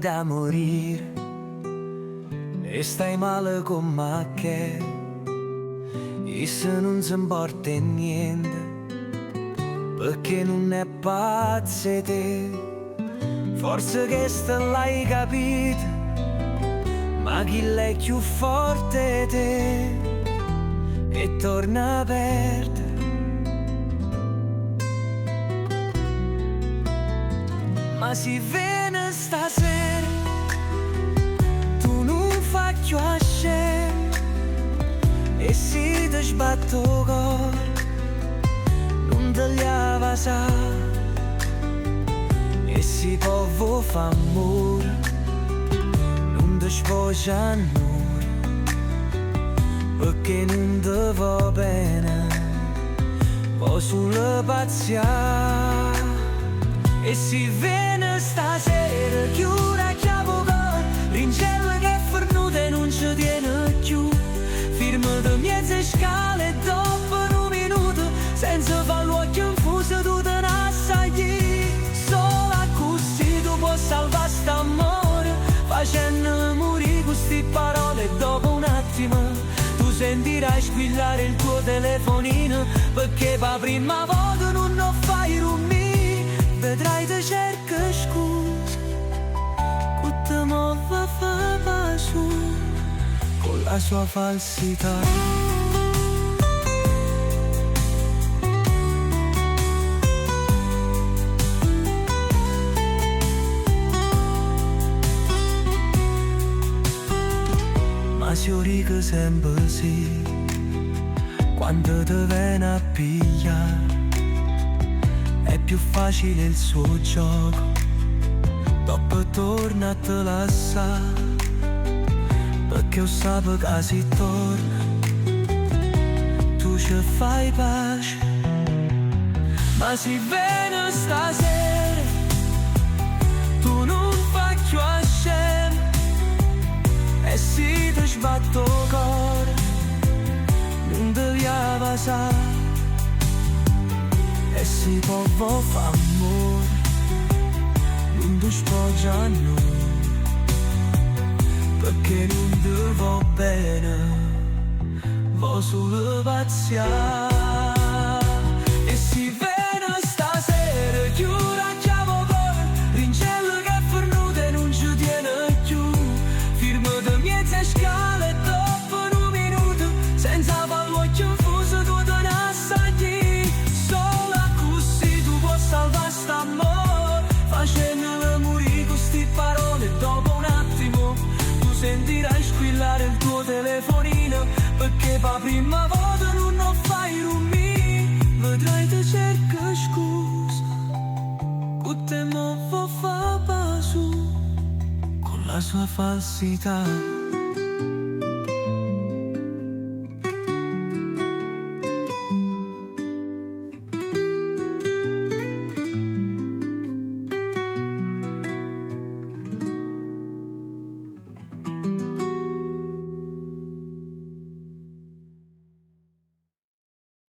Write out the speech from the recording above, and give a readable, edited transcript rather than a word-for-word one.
da morire e stai male con me che e se non si importa niente perché non è pazza te. Forse che sta l'hai capito, ma chi lei è più forte te e torna a perdere. Ma si viene stasera, tu non fai più a scena e si ti sbatto cuore, non te liava sa e si può fa amore, non ti sfoggia nulla perché non ti va bene, può solo pazziare. E si viene stasera, chiura chiave cuore, ringella che è fornuta e non ci tiene più. Firma di mezze scale e dopo un minuto, senza fare l'occhio infuso tu te ne assagli. Solo così tu puoi salvare st'amore, facendo morire queste parole e dopo un attimo tu sentirai squillare il tuo telefonino, perché per la prima volta non ho fai rummi. Vedrai te cerca scusa, che te muove fa su con la sua falsità. Ma si orica sempre sì, quando te viene a pigliare è più facile il suo gioco, dopo torna a te lascia, perché lo sape che si torna, tu ci fai pace. Ma si viene stasera, tu non fai più a scena e si ti sbatto cuore, non ti liava sa e si può fa amore, non ti spoggia nulla perché non ti va bene, va solo pazziare. E si viene stasera, chiura chiave cuore, ringella che è fornuta e non ci tiene più. Firma di mezze scale e dopo un minuto, senza fare l'occhio infuso tu te ne assagli. Salva st'amore, facendolo morire con sti parole. Dopo un attimo tu sentirai squillare il tuo telefonino, perché per la prima volta non ho fai rummi. Vedrai te cerca scusa, che te muove fa su con la sua falsità.